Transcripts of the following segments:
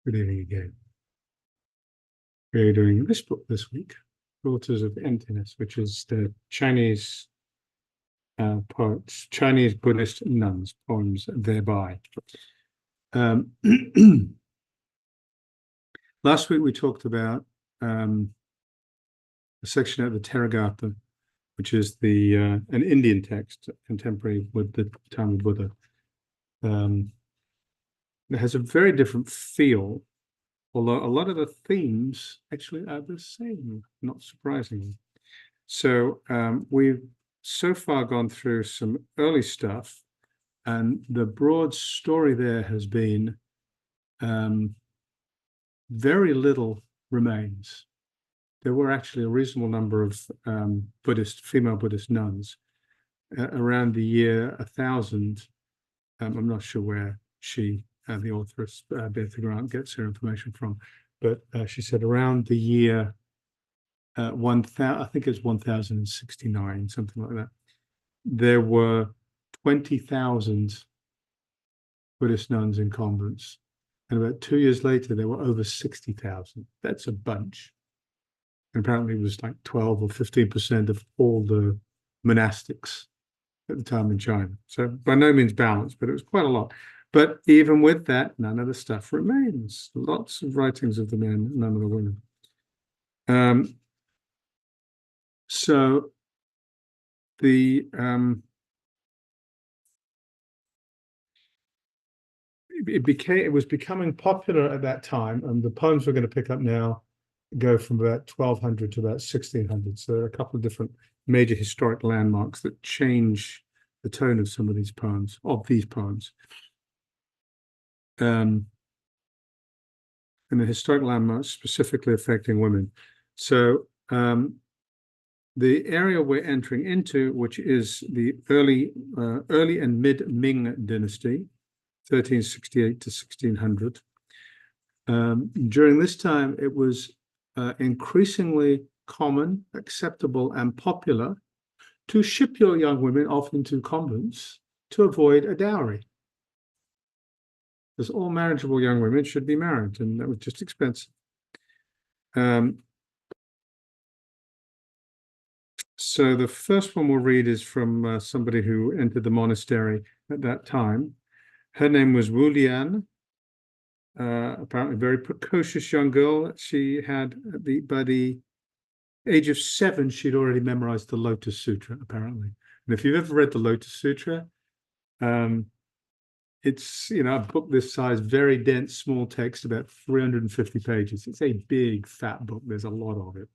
Good evening again. We're doing this book this week, Daughters of Emptiness, which is the Chinese poets, Chinese Buddhist nuns' poems thereby. Last week we talked about a section of the Therigatha, which is an Indian text contemporary with the time of Buddha. It has a very different feel, although a lot of the themes actually are the same, not surprisingly. So we've so far gone through some early stuff, and the broad story there has been very little remains. There were actually a reasonable number of female Buddhist nuns around the year 1000. I'm not sure where the authoress, Bertha Grant, gets her information from, but she said around the year 1000, I think it's 1069, something like that, there were 20,000 Buddhist nuns in convents. And about 2 years later, there were over 60,000. That's a bunch. And apparently it was like 12 or 15% of all the monastics at the time in China. So by no means balanced, but it was quite a lot. But even with that, none of the stuff remains. Lots of writings of the men, none of the women. So it was becoming popular at that time, and the poems we're going to pick up now go from about 1200 to about 1600. So there are a couple of different major historic landmarks that change the tone of some of these poems, and the historic landmarks specifically affecting women. So the area we're entering into, which is the early and mid Ming dynasty, 1368 to 1600. During this time, it was increasingly common, acceptable, and popular to ship your young women off into convents to avoid a dowry. Because all marriageable young women should be married, and that was just expensive. So the first one we'll read is from somebody who entered the monastery at that time. Her name was Wu Lian, apparently a very precocious young girl. She had, by the age of 7, she'd already memorized the Lotus Sutra, apparently. And if you've ever read the Lotus Sutra, it's, a book this size, very dense, small text, about 350 pages. It's a big, fat book. There's a lot of it.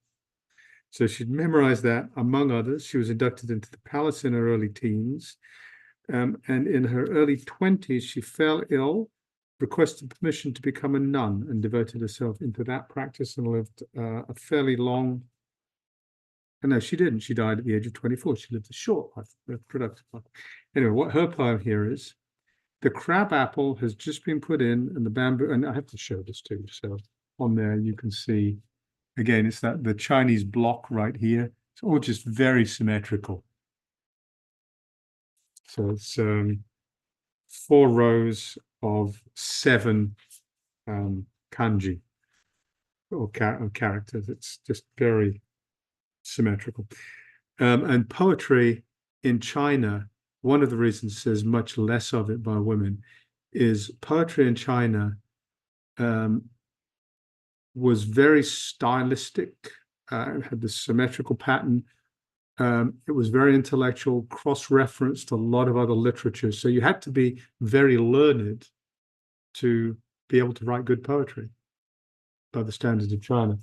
So she'd memorized that, among others. She was inducted into the palace in her early teens. And in her early 20s, she fell ill, requested permission to become a nun, and devoted herself into that practice and lived a fairly long... No, she didn't. She died at the age of 24. She lived a short life, a productive life. Anyway, what her poem here is: the crab apple has just been put in, and the bamboo... And I have to show this too. So on there, you can see, again, it's the Chinese block right here. It's all just very symmetrical. So it's 4 rows of 7 kanji or characters. It's just very symmetrical. And poetry in China, one of the reasons there's much less of it by women is poetry in China was very stylistic, had this symmetrical pattern. It was very intellectual, cross-referenced a lot of other literature. So you had to be very learned to be able to write good poetry by the standards of China.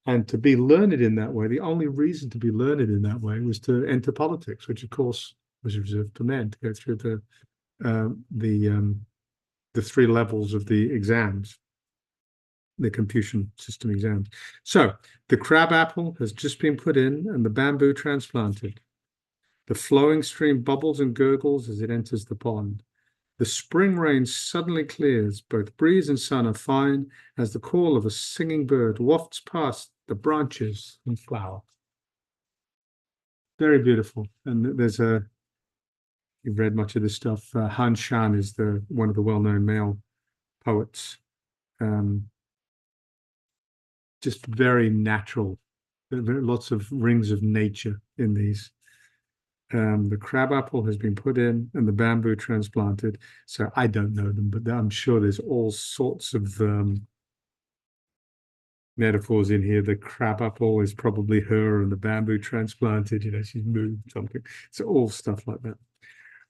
And to be learned in that way, the only reason to be learned in that way was to enter politics, which of course was reserved for men, to go through the 3 levels of the exams, the Confucian system exams. So the crab apple has just been put in and the bamboo transplanted. The flowing stream bubbles and gurgles as it enters the pond. The spring rain suddenly clears. Both breeze and sun are fine as the call of a singing bird wafts past the branches and flower. Very beautiful. And you've read much of this stuff. Han Shan is one of the well-known male poets. just very natural. There are lots of rings of nature in these. The crabapple has been put in and the bamboo transplanted. So I don't know them, but I'm sure there's all sorts of metaphors in here. The crabapple is probably her and the bamboo transplanted, she's moved something. So all stuff like that.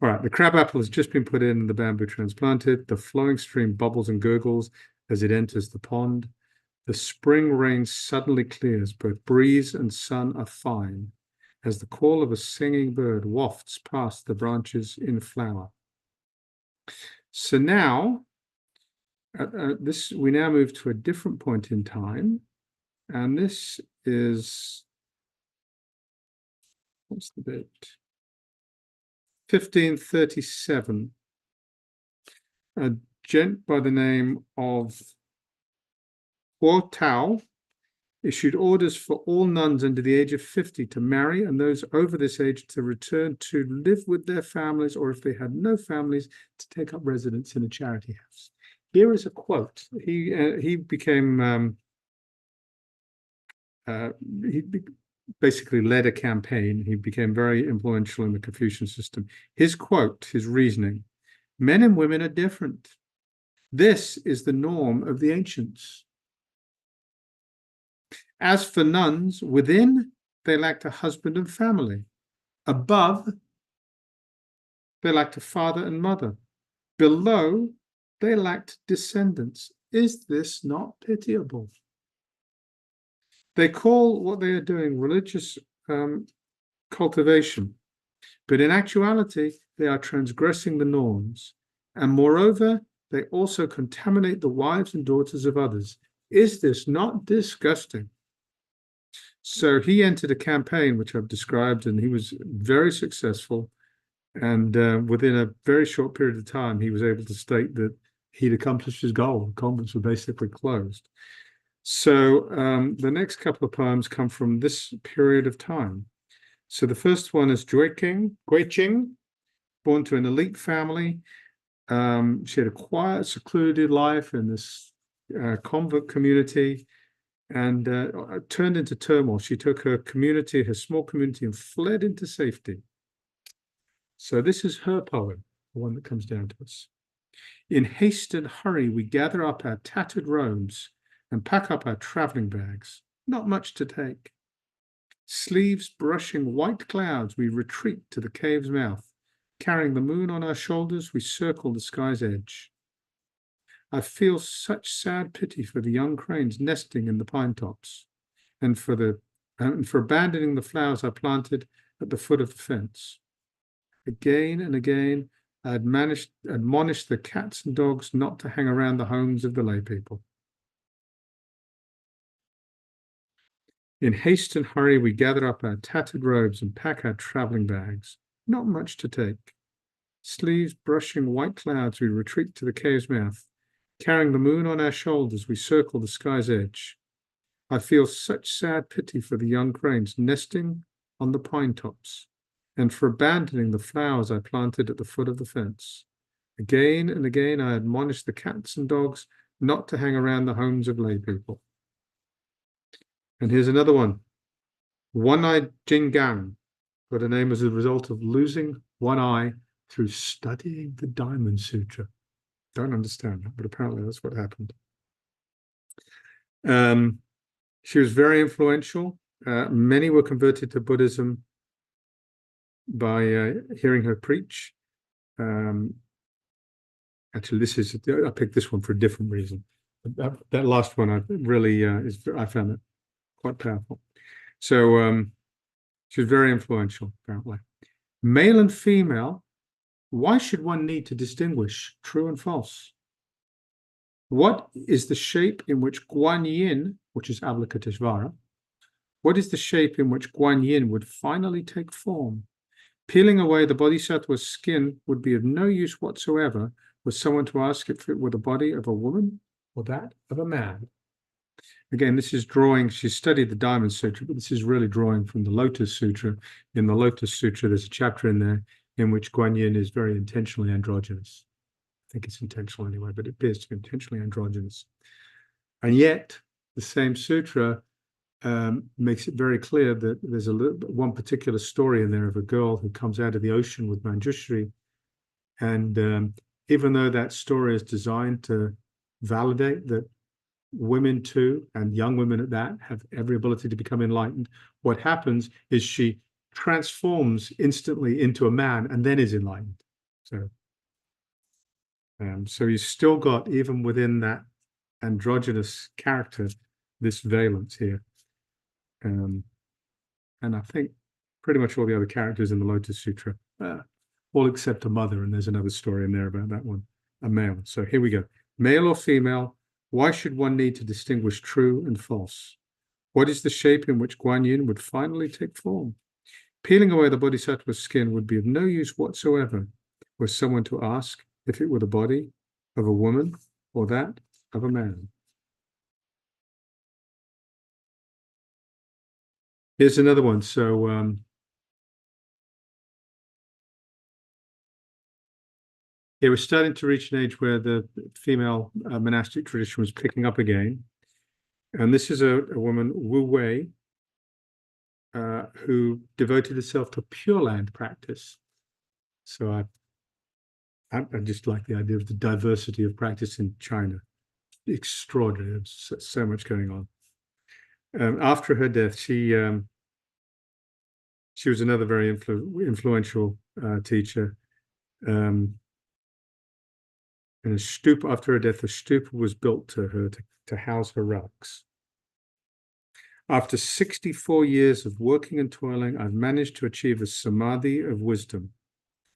All right, the crabapple has just been put in and the bamboo transplanted. The flowing stream bubbles and gurgles as it enters the pond. The spring rain suddenly clears, both breeze and sun are fine, as the call of a singing bird wafts past the branches in flower. So now, we now move to a different point in time, and this is, what's the date? 1537. A gent by the name of Guo Tao issued orders for all nuns under the age of 50 to marry, and those over this age to return to live with their families, or if they had no families, to take up residence in a charity house. Here is a quote. He became he basically led a campaign. He became very influential in the Confucian system. His quote, his reasoning: men and women are different. This is the norm of the ancients. As for nuns, within, they lacked a husband and family. Above, they lacked a father and mother. Below, they lacked descendants. Is this not pitiable? They call what they are doing religious cultivation, but in actuality, they are transgressing the norms. And moreover, they also contaminate the wives and daughters of others. Is this not disgusting? So he entered a campaign, which I've described, and he was very successful. And within a very short period of time, he was able to state that he'd accomplished his goal. Convents were basically closed. So the next couple of poems come from this period of time. So the first one is Guiqing, born to an elite family. She had a quiet, secluded life in this convent community, and turned into turmoil. She took her community, her small community, and fled into safety. So this is her poem, the one that comes down to us. In haste and hurry, we gather up our tattered robes and pack up our traveling bags. Not much to take. Sleeves brushing white clouds, we retreat to the cave's mouth. Carrying the moon on our shoulders, we circle the sky's edge. I feel such sad pity for the young cranes nesting in the pine tops, and for abandoning the flowers I planted at the foot of the fence. Again and again, I admonished the cats and dogs not to hang around the homes of the lay people. In haste and hurry, we gather up our tattered robes and pack our traveling bags. Not much to take. Sleeves brushing white clouds, we retreat to the cave's mouth. Carrying the moon on our shoulders, we circle the sky's edge. I feel such sad pity for the young cranes nesting on the pine tops, and for abandoning the flowers I planted at the foot of the fence. Again and again, I admonish the cats and dogs not to hang around the homes of lay people. And here's another one. One-eyed Jingang got a name as a result of losing one eye through studying the Diamond Sutra. Don't understand that, but apparently that's what happened. She was very influential. Many were converted to Buddhism by hearing her preach. Actually, I picked this one for a different reason. That last one, I found it quite powerful. So she was very influential, apparently. Male and female. Why should one need to distinguish true and false? What is the shape in which Guan Yin, which is Avalokiteshvara, what is the shape in which Guan Yin would finally take form? Peeling away the bodhisattva's skin would be of no use whatsoever were someone to ask if it were the body of a woman or that of a man. Again, this is drawing, she studied the Diamond Sutra, but this is really drawing from the Lotus Sutra. In the Lotus Sutra, there's a chapter in there in which Guan Yin is very intentionally androgynous. I think it's intentional anyway, but it appears to be intentionally androgynous. And yet, the same sutra makes it very clear that there's one particular story in there of a girl who comes out of the ocean with Manjushri. And even though that story is designed to validate that women too, and young women at that, have every ability to become enlightened, what happens is she transforms instantly into a man and then is enlightened. So you've still got, even within that androgynous character, this valence here. And I think pretty much all the other characters in the Lotus Sutra, all except a mother, and there's another story in there about that one, a male. So here we go. Male or female, why should one need to distinguish true and false? What is the shape in which Guan Yin would finally take form? Peeling away the bodhisattva's skin would be of no use whatsoever were someone to ask if it were the body of a woman or that of a man. Here's another one. So it was starting to reach an age where the female monastic tradition was picking up again. And this is a woman, Wu Wei, who devoted herself to Pure Land practice. So I just like the idea of the diversity of practice in China. Extraordinary. There's so much going on. After her death, she was another very influential teacher. And a stupa, after her death, a stupa was built to her to house her relics. After 64 years of working and toiling, I've managed to achieve a samadhi of wisdom.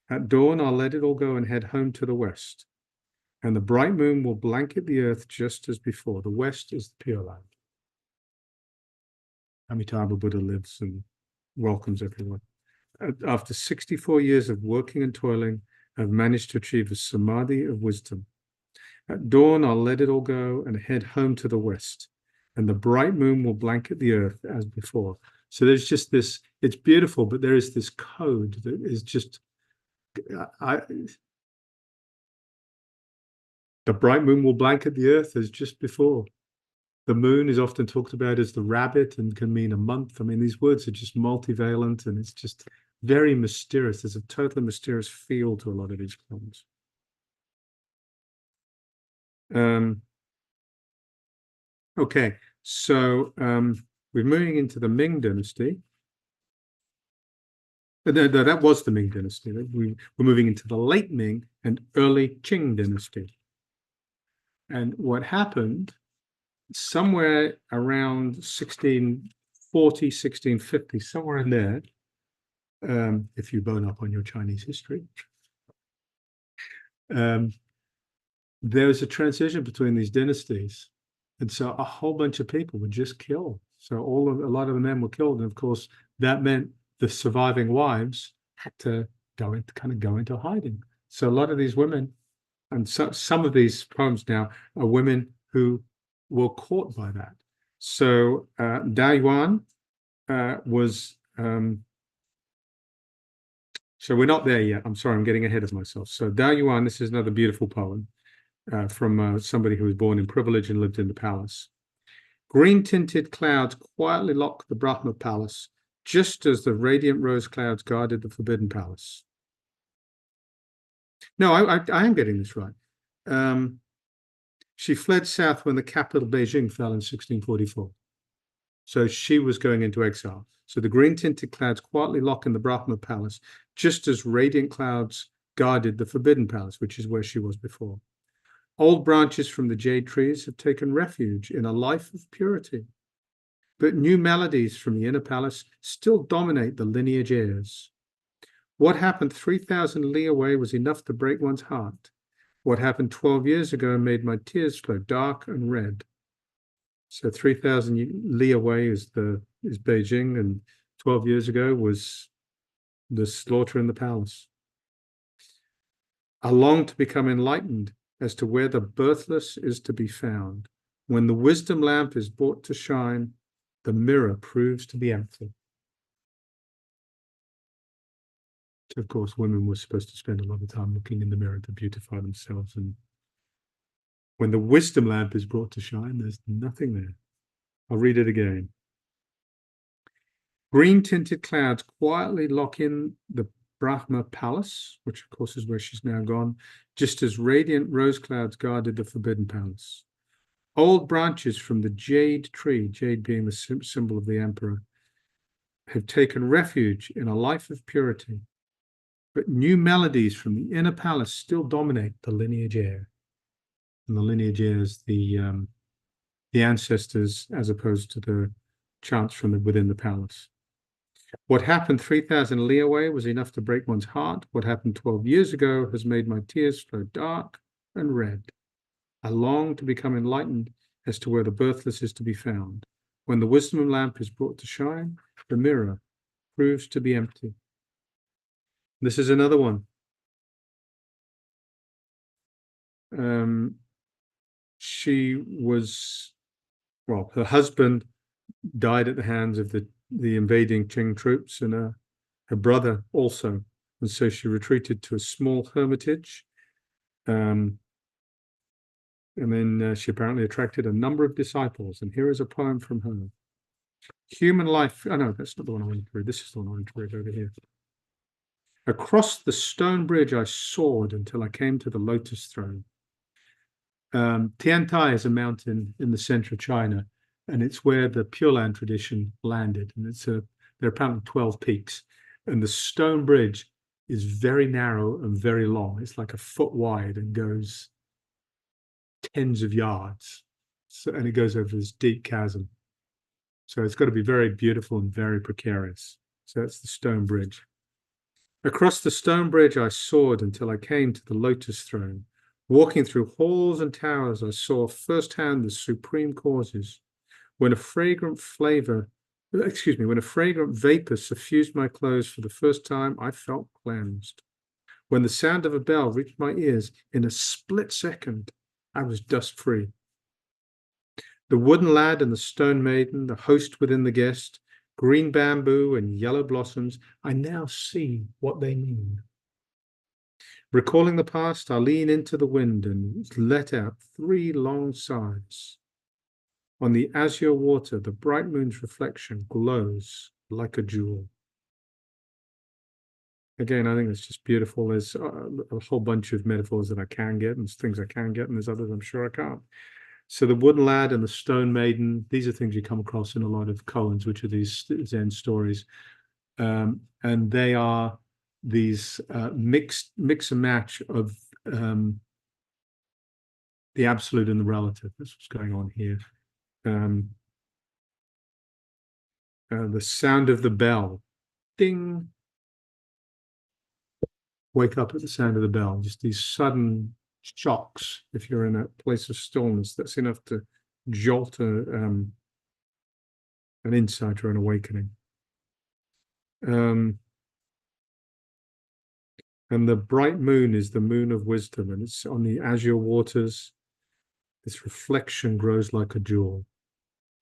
At dawn, I'll let it all go and head home to the west. And the bright moon will blanket the earth just as before. The west is the Pure Land. Amitabha Buddha lives and welcomes everyone. After 64 years of working and toiling, I've managed to achieve a samadhi of wisdom. At dawn, I'll let it all go and head home to the west. And the bright moon will blanket the earth as before. So there's just this, it's beautiful, but there is this code that is just, the bright moon will blanket the earth as just before. The moon is often talked about as the rabbit and can mean a month. I mean, these words are just multivalent, and it's just very mysterious. There's a totally mysterious feel to a lot of these poems. Okay, so we're moving into the Ming Dynasty. No, that was the Ming Dynasty. We're moving into the late Ming and early Qing Dynasty. And what happened, somewhere around 1640, 1650, somewhere in there, if you bone up on your Chinese history, there was a transition between these dynasties. And so a whole bunch of people were just killed. So a lot of the men were killed. And of course, that meant the surviving wives had to go into hiding. So a lot of these women, and some of these poems now are women who were caught by that. So Dao Yuan was, so we're not there yet. I'm sorry, I'm getting ahead of myself. So Dao Yuan, this is another beautiful poem from somebody who was born in privilege and lived in the palace. Green-tinted clouds quietly lock the Brahma palace, just as the radiant rose clouds guarded the forbidden palace. No, I am getting this right. She fled south when the capital Beijing fell in 1644. So she was going into exile. So the green-tinted clouds quietly lock in the Brahma palace, just as radiant clouds guarded the forbidden palace, which is where she was before. Old branches from the jade trees have taken refuge in a life of purity. But new melodies from the inner palace still dominate the lineage airs. What happened 3,000 li away was enough to break one's heart. What happened 12 years ago made my tears flow dark and red. So 3,000 li away is Beijing, and 12 years ago was the slaughter in the palace. I long to become enlightened as to where the birthless is to be found. When the wisdom lamp is brought to shine, the mirror proves to be empty. So of course, women were supposed to spend a lot of time looking in the mirror to beautify themselves. And when the wisdom lamp is brought to shine, there's nothing there. I'll read it again. Green tinted clouds quietly lock in the Brahma Palace, which of course is where she's now gone, just as radiant rose clouds guarded the Forbidden Palace. Old branches from the jade tree, jade being the symbol of the emperor, have taken refuge in a life of purity. But new melodies from the inner palace still dominate the lineage air. And the lineage air is the ancestors as opposed to the chants from within the palace. What happened 3,000 li away was enough to break one's heart. What happened 12 years ago has made my tears flow dark and red. I long to become enlightened as to where the birthless is to be found. When the wisdom lamp is brought to shine, the mirror proves to be empty. This is another one. She was, well, her husband died at the hands of the invading Qing troops, and her brother also. And so she retreated to a small hermitage. And then she apparently attracted a number of disciples. And here is a poem from her. Human life. Oh, no, that's not the one I wanted to read. This is the one I wanted to read over here. Across the stone bridge, I soared until I came to the lotus throne. Tiantai is a mountain in the center of China, and it's where the Pure Land tradition landed. And there are apparently 12 peaks, and the stone bridge is very narrow and very long. It's like a foot wide and goes tens of yards. And it goes over this deep chasm. So it's got to be very beautiful and very precarious. So that's the stone bridge. Across the stone bridge, I soared until I came to the lotus throne. Walking through halls and towers, I saw firsthand the supreme causes. When a fragrant vapor suffused my clothes for the first time, I felt cleansed. When the sound of a bell reached my ears, in a split second, I was dust-free. The wooden lad and the stone maiden, the host within the guest, green bamboo and yellow blossoms, I now see what they mean. Recalling the past, I lean into the wind and let out 3 long sighs. On the azure water, the bright moon's reflection glows like a jewel. Again, I think it's just beautiful. There's a whole bunch of metaphors that I can get, and things I can get, and there's others I'm sure I can't. So the wooden lad and the stone maiden, these are things you come across in a lot of koans, which are these Zen stories. And they are these mix and match of the absolute and the relative. That's what's going on here. The sound of the bell, ding. Wake up at the sound of the bell. Just these sudden shocks. If you're in a place of stillness, that's enough to jolt an insight or an awakening. And the bright moon is the moon of wisdom, and it's on the azure waters. This reflection grows like a jewel,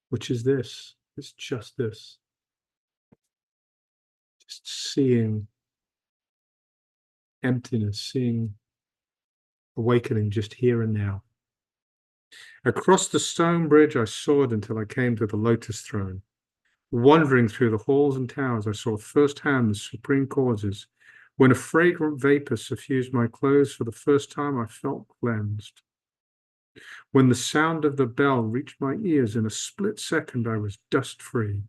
which is this. It's just this. Just seeing emptiness, seeing awakening just here and now. Across the stone bridge, I soared until I came to the lotus throne. Wandering through the halls and towers, I saw firsthand the supreme causes. When a fragrant vapor suffused my clothes for the first time, I felt cleansed. When the sound of the bell reached my ears, in a split second, I was dust-free.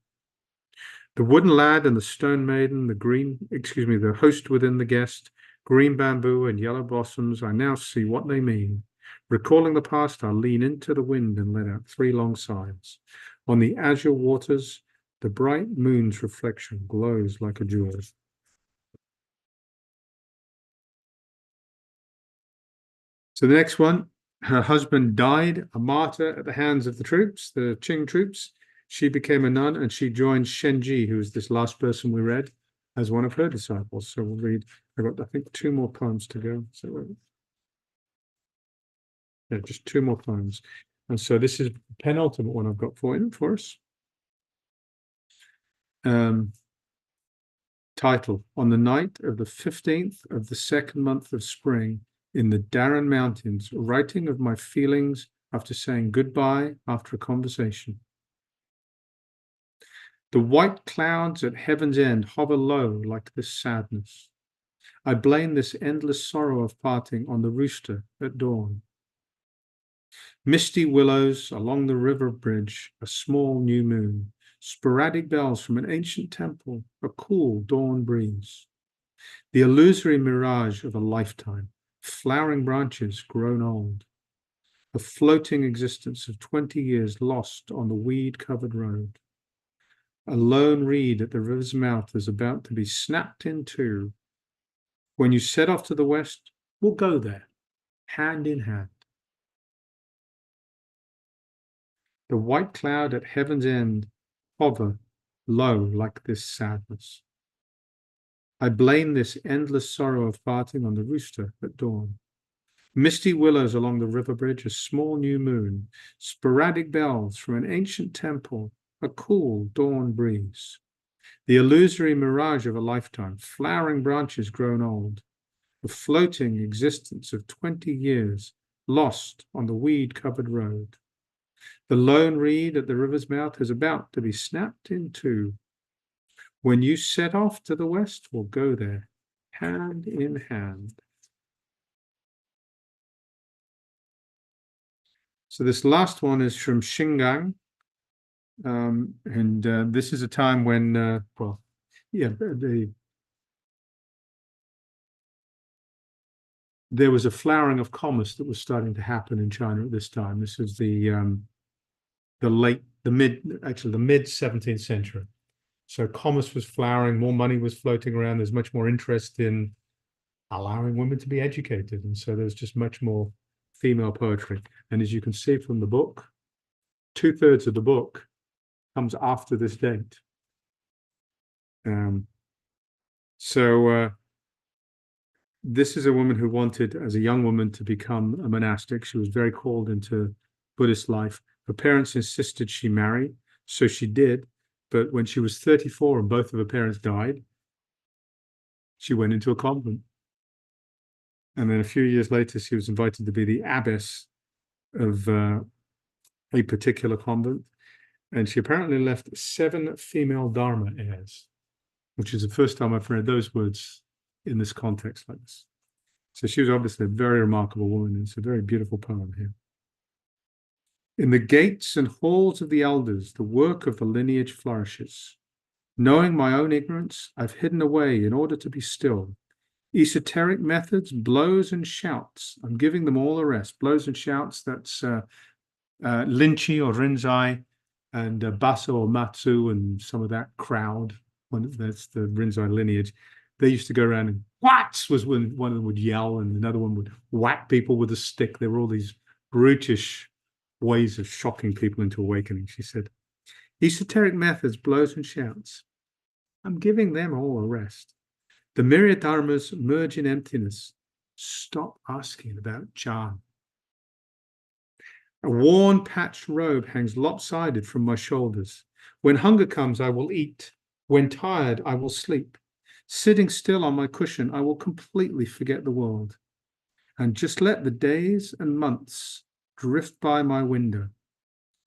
The wooden lad and the stone maiden, the host within the guest, green bamboo and yellow blossoms, I now see what they mean. Recalling the past, I lean into the wind and let out 3 long sighs. On the azure waters, the bright moon's reflection glows like a jewel. So the next one, her husband died a martyr at the hands of the troops, the Qing troops. She became a nun and she joined Shenji, who was this last person we read, as one of her disciples. So we'll read, I've got, I think, 2 more poems to go. So yeah, just 2 more poems. And so this is the penultimate one I've got for us. Title, On the night of the 15th of the 2nd month of spring, in the Darren Mountains, writing of my feelings after saying goodbye after a conversation. The white clouds at heaven's end hover low like this sadness. I blame this endless sorrow of parting on the rooster at dawn. Misty willows along the river bridge, a small new moon, sporadic bells from an ancient temple, a cool dawn breeze. The illusory mirage of a lifetime, flowering branches grown old, a floating existence of 20 years lost on the weed-covered road. A lone reed at the river's mouth is about to be snapped in two. When you set off to the west, we'll go there, hand in hand. The white cloud at heaven's end hover low like this sadness. I blame this endless sorrow of parting on the rooster at dawn. Misty willows along the river bridge, a small new moon, sporadic bells from an ancient temple, a cool dawn breeze. The illusory mirage of a lifetime, flowering branches grown old, a floating existence of 20 years lost on the weed-covered road. The lone reed at the river's mouth is about to be snapped in two. When you set off to the west, we'll go there, hand in hand. So this last one is from Xingang. This is a time when, there was a flowering of commerce that was starting to happen in China at this time. This is the mid 17th century. So commerce was flowering, more money was floating around. There's much more interest in allowing women to be educated. And so there's just much more female poetry. And as you can see from the book, 2/3 of the book comes after this date. This is a woman who wanted, as a young woman, to become a monastic. She was very called into Buddhist life. Her parents insisted she marry, so she did. But when she was 34 and both of her parents died, she went into a convent. And then a few years later, she was invited to be the abbess of a particular convent. And she apparently left 7 female Dharma heirs, which is the first time I've read those words in this context like this. So she was obviously a very remarkable woman. It's a very beautiful poem here. In the gates and halls of the elders, the work of the lineage flourishes. Knowing my own ignorance, I've hidden away in order to be still. Esoteric methods, blows and shouts. I'm giving them all a rest. Blows and shouts, that's Linchi or Rinzai and Baso or Matsu and some of that crowd. That's the Rinzai lineage. They used to go around and whats was when one of them would yell and another one would whack people with a stick. There were all these brutish ways of shocking people into awakening, she said. Esoteric methods, blows and shouts. I'm giving them all a rest. The myriad dharmas merge in emptiness. Stop asking about Chan. A worn patched robe hangs lopsided from my shoulders. When hunger comes, I will eat. When tired, I will sleep. Sitting still on my cushion, I will completely forget the world and just let the days and months drift by my window.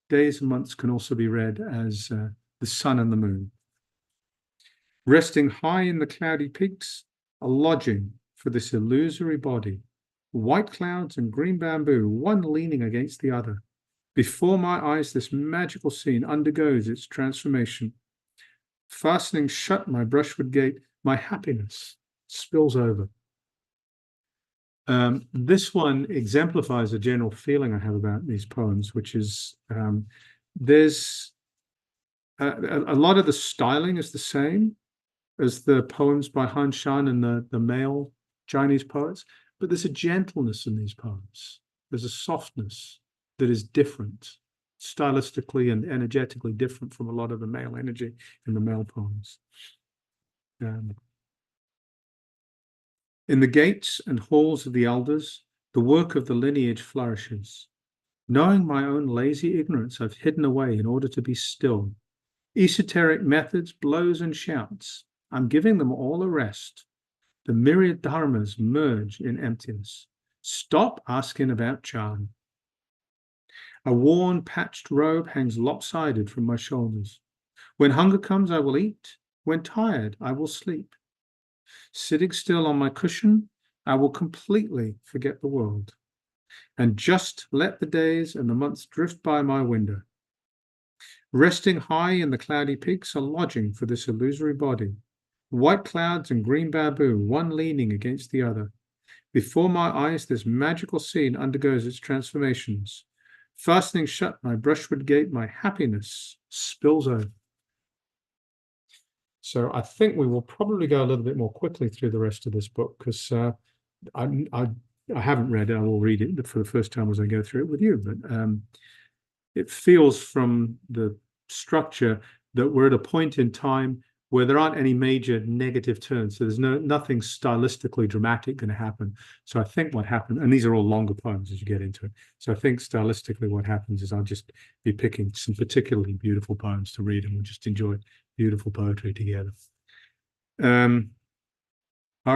Days and months can also be read as the sun and the moon. Resting high in the cloudy peaks, a lodging for this illusory body. White clouds and green bamboo, one leaning against the other. Before my eyes, this magical scene undergoes its transformation. Fastening shut my brushwood gate, my happiness spills over. This one exemplifies a general feeling I have about these poems, which is there's a lot of the styling is the same as the poems by Han Shan and the male Chinese poets, but there's a gentleness in these poems. There's a softness that is different, stylistically and energetically different from a lot of the male energy in the male poems. In the gates and halls of the elders, the work of the lineage flourishes. Knowing my own lazy ignorance, I've hidden away in order to be still. Esoteric methods, blows and shouts, I'm giving them all a rest. The myriad dharmas merge in emptiness. Stop asking about Chan. A worn, patched robe hangs lopsided from my shoulders. When hunger comes, I will eat. When tired, I will sleep. Sitting still on my cushion, I will completely forget the world and just let the days and the months drift by my window. Resting high in the cloudy peaks, a lodging for this illusory body. White clouds and green bamboo, one leaning against the other. Before my eyes, this magical scene undergoes its transformations. Fastening shut my brushwood gate, my happiness spills over. So I think we will probably go a little bit more quickly through the rest of this book because I haven't read it. I will read it for the first time as I go through it with you. But it feels from the structure that we're at a point in time where there aren't any major negative turns. So there's nothing stylistically dramatic going to happen. So I think what happened, and these are all longer poems as you get into it. So I think stylistically what happens is I'll just be picking some particularly beautiful poems to read and we'll just enjoy beautiful poetry together. All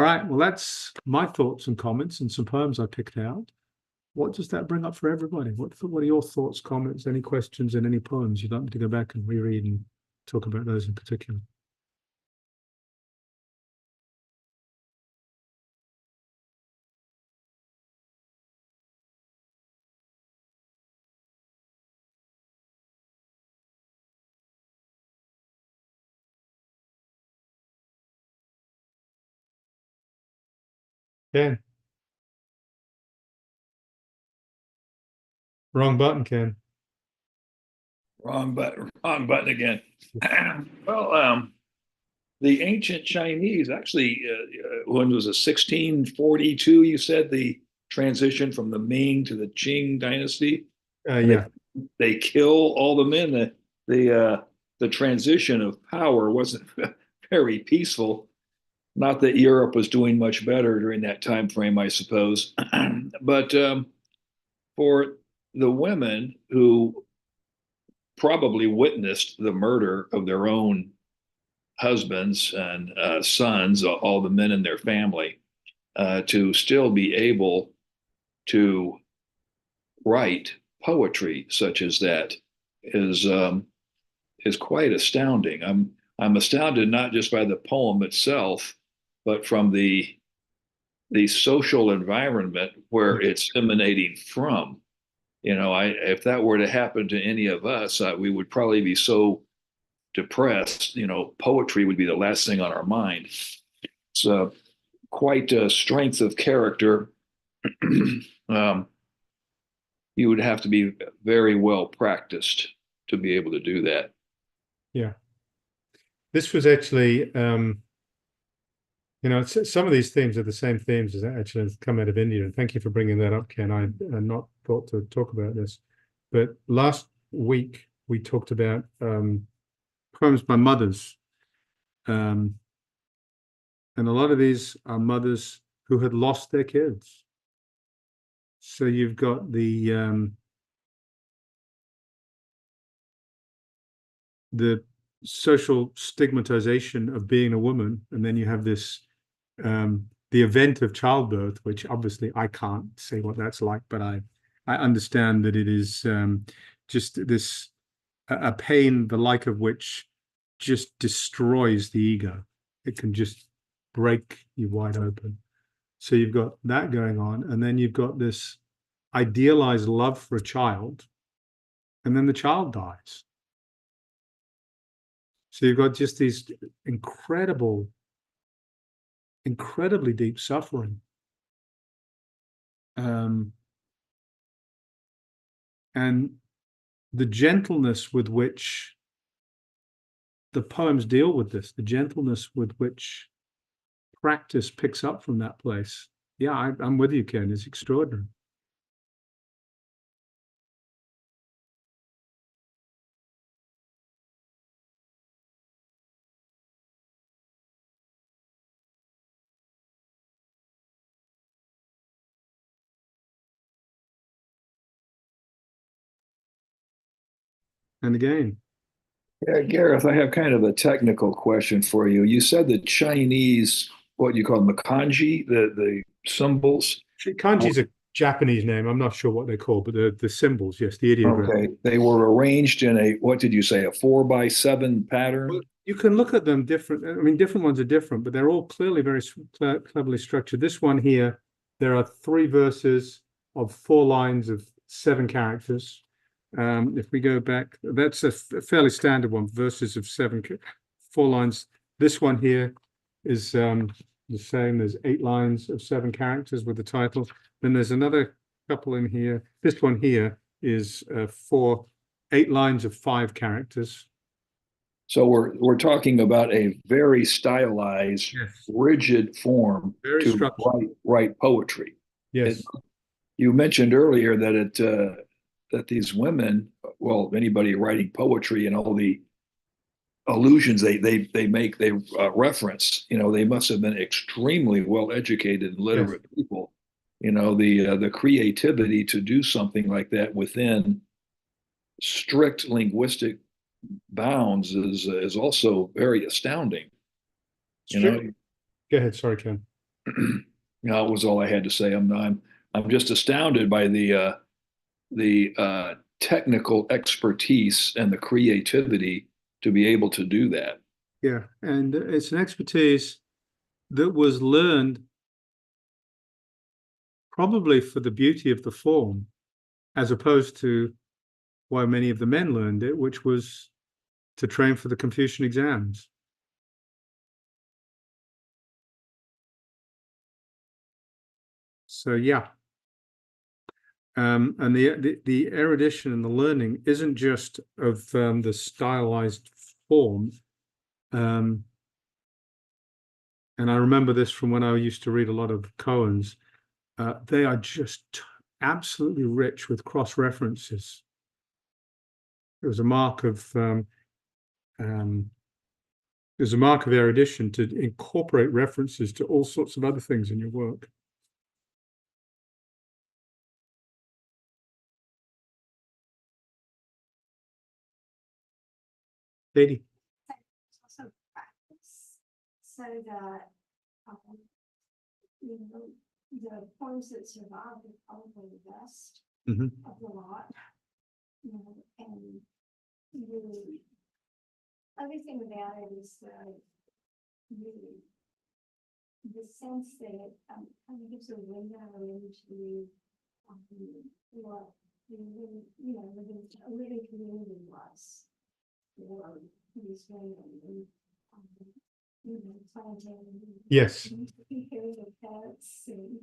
right, well, that's my thoughts and comments and some poems I picked out. What does that bring up for everybody? What are your thoughts, comments, any questions, and any poems you'd like me to go back and reread and talk about those in particular? Ken, wrong button, Ken. Wrong button again. Well, the ancient Chinese actually, when was it 1642? You said the transition from the Ming to the Qing dynasty. Yeah. They kill all the men. The transition of power wasn't very peaceful. Not that Europe was doing much better during that time frame, I suppose. But for the women who probably witnessed the murder of their own husbands and sons, all the men in their family, to still be able to write poetry such as that is quite astounding. I'm astounded not just by the poem itself, but from the social environment where it's emanating from. You know, if that were to happen to any of us, we would probably be so depressed. You know, poetry would be the last thing on our mind. It's quite a strength of character. You would have to be very well practiced to be able to do that. Yeah. This was actually, some of these themes are the same themes as actually come out of India. And thank you for bringing that up, Ken. I had not thought to talk about this. But last week, we talked about poems by mothers. And a lot of these are mothers who had lost their kids. So you've got the social stigmatization of being a woman, and then you have this the event of childbirth, which obviously I can't say what that's like, but I understand that it is just this a pain the like of which just destroys the ego. It can just break you wide open. So you've got that going on, and then you've got this idealized love for a child, and then the child dies. So you've got just these incredibly deep suffering. And the gentleness with which the poems deal with this, the gentleness with which practice picks up from that place. Yeah, I'm with you, Ken. It's extraordinary. And again, Yeah, Gareth, I have kind of a technical question for you. You said the Chinese, what you call them, the kanji, the symbols. kanji's Japanese name. I'm not sure what they're called, but the symbols, yes, the ideograph. Okay, they were arranged in a, what did you say, a 4 by 7 Well, pattern? you can look at them different. I mean, different ones are different, but they're all clearly very cleverly structured. This one here, there are 3 verses of 4 lines of 7 characters. If we go back, that's a fairly standard one, verses of 4 lines. This one here is the same. There's 8 lines of 7 characters with the title. Then there's another couple in here. This one here is 8 lines of 5 characters. So we're talking about a very stylized, Yes. rigid form Very to structured. write poetry. It, Yes. you mentioned earlier that that these women, well, anybody writing poetry and all the allusions they make, they reference, they must have been extremely well educated and Yes. literate people. The creativity to do something like that within strict linguistic bounds is also very astounding. You know, Strict. Go ahead. Sorry, Ken. that was all I had to say. I'm just astounded by the technical expertise and the creativity to be able to do that. Yeah, and it's an expertise that was learned probably for the beauty of the form, as opposed to why many of the men learned it, which was to train for the Confucian exams. So yeah, and the erudition and the learning isn't just of the stylized form. And I remember this from when I used to read a lot of Cohen's. They are just absolutely rich with cross references. It was a mark of there's a mark of erudition to incorporate references to all sorts of other things in your work. Katie. Also practice so that you know the poems that survive are probably the best of the lot. And really everything about it is really the sense that it kind of gives a window into what the living community was for these women and planting Yes. hearing the pets and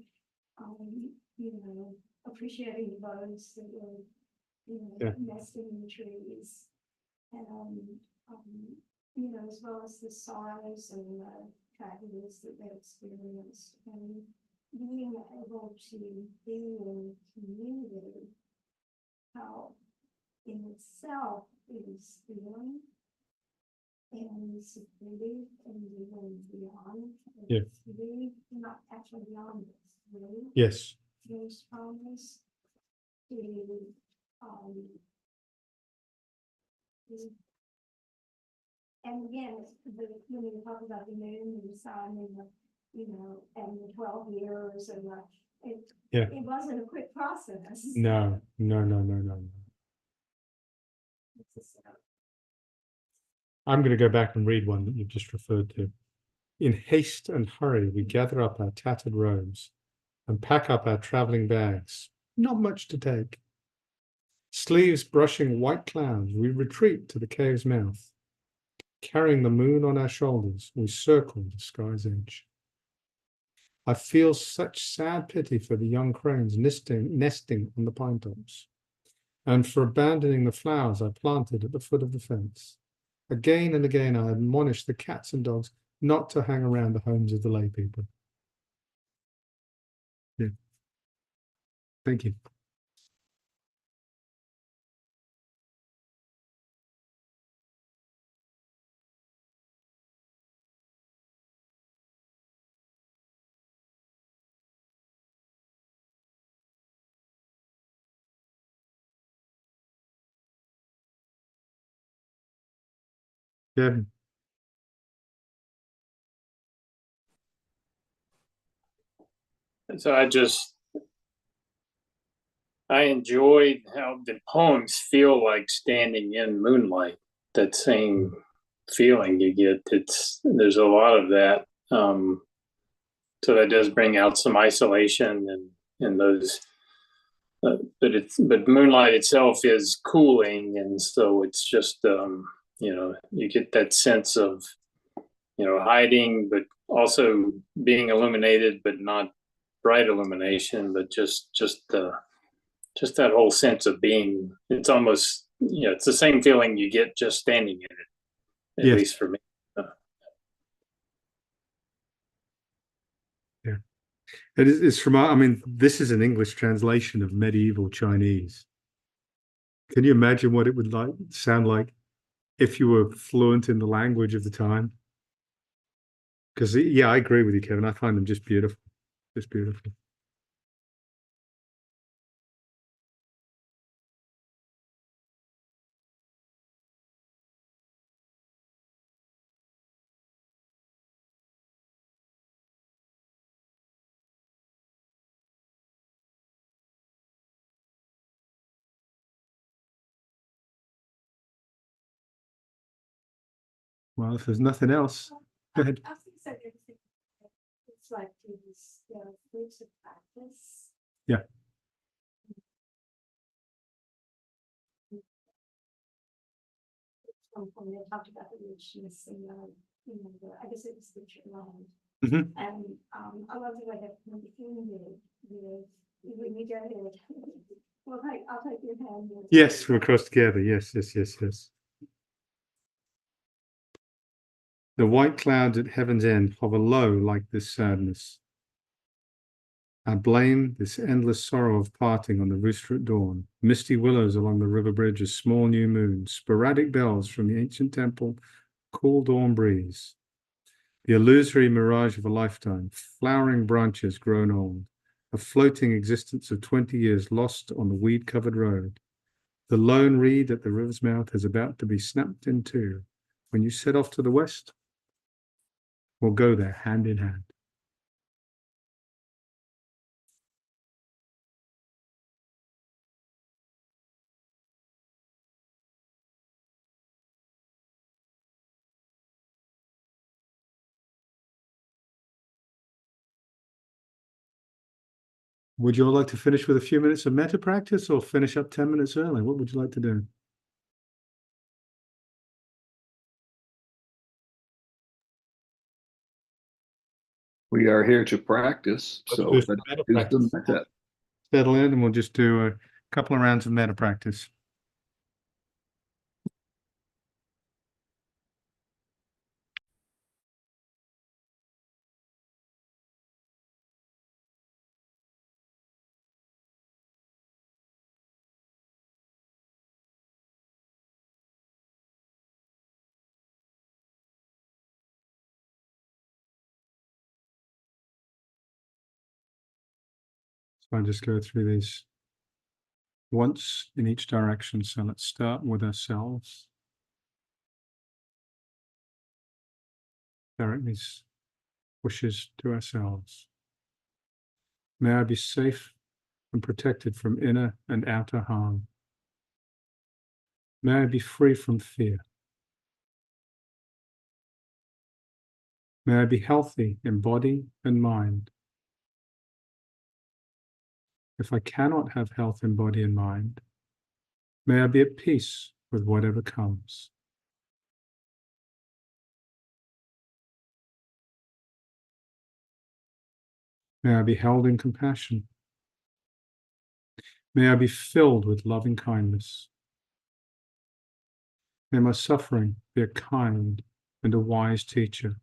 appreciating the birds that were nesting in the trees and as well as the size and the tragedies that they experienced and being able to be in community, how in itself is feeling and supportive and even beyond. Yeah. Really not actually beyond this, really. Yes. Most promise to and again, when you talk about the moon and the sun and and the 12 years and it wasn't a quick process. No. I'm going to go back and read one that you've just referred to. In haste and hurry, we gather up our tattered robes and pack up our traveling bags. Not much to take. Sleeves brushing white clouds, we retreat to the cave's mouth. Carrying the moon on our shoulders, we circle the sky's edge. I feel such sad pity for the young cranes nesting on the pine tops, and for abandoning the flowers I planted at the foot of the fence. Again and again, I admonish the cats and dogs not to hang around the homes of the lay people. Yeah. Thank you. Kevin. And so I just I enjoyed how the poems feel like standing in moonlight. That same feeling you get. There's a lot of that. So that does bring out some isolation and those. But moonlight itself is cooling, and so it's just you get that sense of hiding, but also being illuminated, but not bright illumination, but just that whole sense of being. It's almost it's the same feeling you get just standing in it, at Yes. least for me. Yeah. It's from, I mean, this is an English translation of medieval Chinese. Can you imagine what it would sound like if you were fluent in the language of the time? Because, yeah, I agree with you, Kevin. I find them just beautiful. Just beautiful. Well, if there's nothing else, go ahead. I think so. It's like these fruits of practice. Yeah. When they talked about the richness and I guess it was the land. Mhm. And I love the way that when we go ahead. Well, I'll take your hand. Yes, we're across together. Yes, yes, yes, yes. The white clouds at heaven's end hover low like this sadness. I blame this endless sorrow of parting on the rooster at dawn, misty willows along the river bridge, a small new moon, sporadic bells from the ancient temple, cool dawn breeze. The illusory mirage of a lifetime, flowering branches grown old, a floating existence of 20 years lost on the weed-covered road. The lone reed at the river's mouth is about to be snapped in two. When you set off to the west, we'll go there hand in hand. Would you all like to finish with a few minutes of metta practice or finish up 10 minutes early? What would you like to do? We are here to practice, so let's do some metta. Settle in and we'll just do a couple of rounds of metta practice. So I'll just go through these once in each direction. So let's start with ourselves. Direct these wishes to ourselves. May I be safe and protected from inner and outer harm. May I be free from fear. May I be healthy in body and mind. If I cannot have health in body and mind, may I be at peace with whatever comes. May I be held in compassion. May I be filled with loving kindness. May my suffering be a kind and a wise teacher.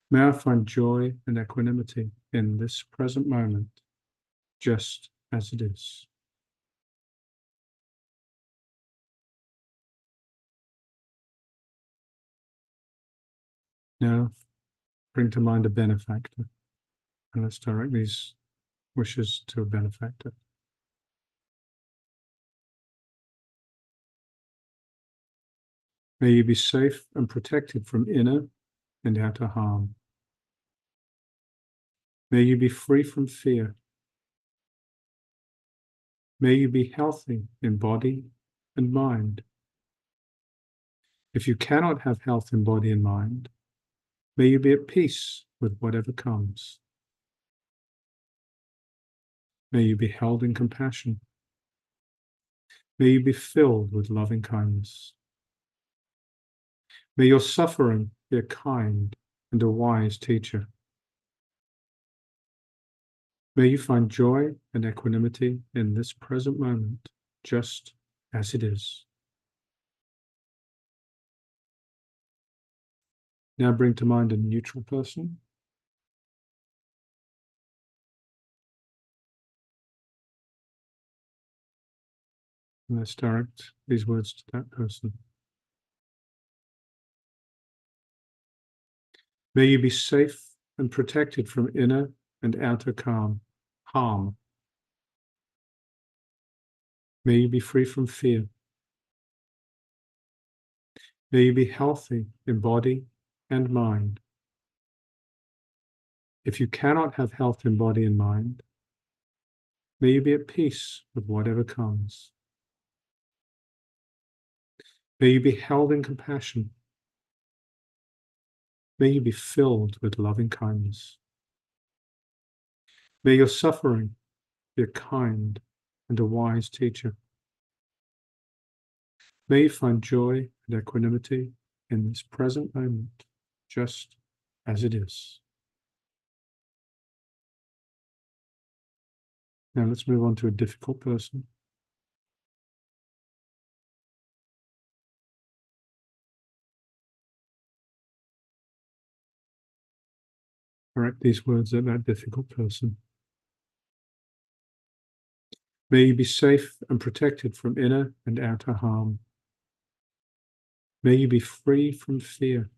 May I find joy and equanimity in this present moment, just as it is. Now, bring to mind a benefactor, and let's direct these wishes to a benefactor. May you be safe and protected from inner and outer harm. May you be free from fear. May you be healthy in body and mind. If you cannot have health in body and mind, may you be at peace with whatever comes. May you be held in compassion. May you be filled with loving kindness. May your suffering be a kind and a wise teacher. May you find joy and equanimity in this present moment, just as it is. Now bring to mind a neutral person. And let's direct these words to that person. May you be safe and protected from inner and outer harm. May you be free from fear. May you be healthy in body and mind. If you cannot have health in body and mind, may you be at peace with whatever comes. May you be held in compassion. May you be filled with loving kindness. May your suffering be a kind and a wise teacher. May you find joy and equanimity in this present moment, just as it is. Now let's move on to a difficult person. Direct these words at that difficult person. May you be safe and protected from inner and outer harm. May you be free from fear.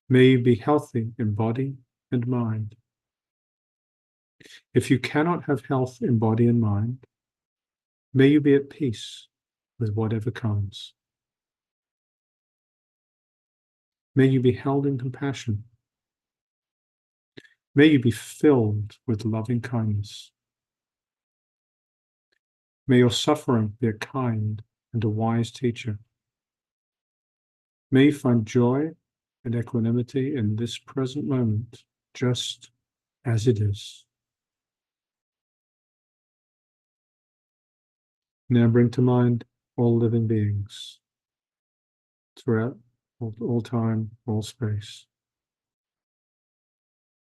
May you be healthy in body and mind. If you cannot have health in body and mind, may you be at peace with whatever comes. May you be held in compassion. May you be filled with loving kindness. May your suffering be a kind and a wise teacher. May you find joy and equanimity in this present moment, just as it is. Now bring to mind all living beings throughout all time, all space.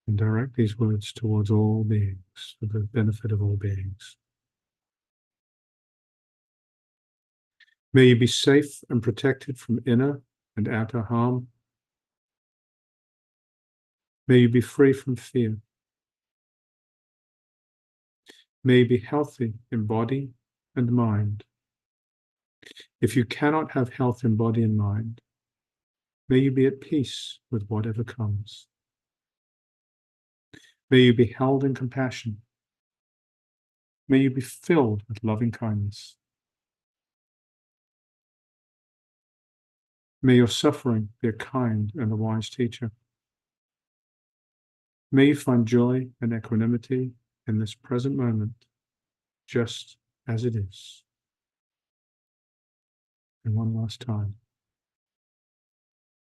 And direct these words towards all beings for the benefit of all beings. May you be safe and protected from inner and outer harm. May you be free from fear. May you be healthy in body and mind. If you cannot have health in body and mind, may you be at peace with whatever comes. May you be held in compassion. May you be filled with loving kindness. May your suffering be a kind and a wise teacher. May you find joy and equanimity in this present moment, just as it is. And one last time.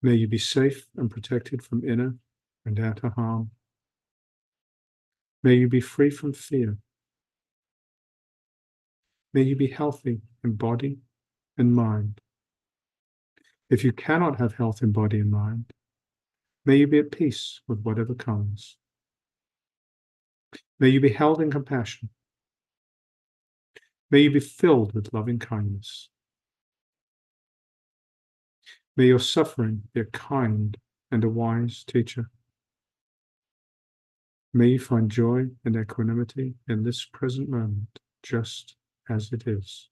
May you be safe and protected from inner and outer harm. May you be free from fear. May you be healthy in body and mind. If you cannot have health in body and mind, may you be at peace with whatever comes. May you be held in compassion. May you be filled with loving kindness. May your suffering be a kind and a wise teacher. May you find joy and equanimity in this present moment, just as it is.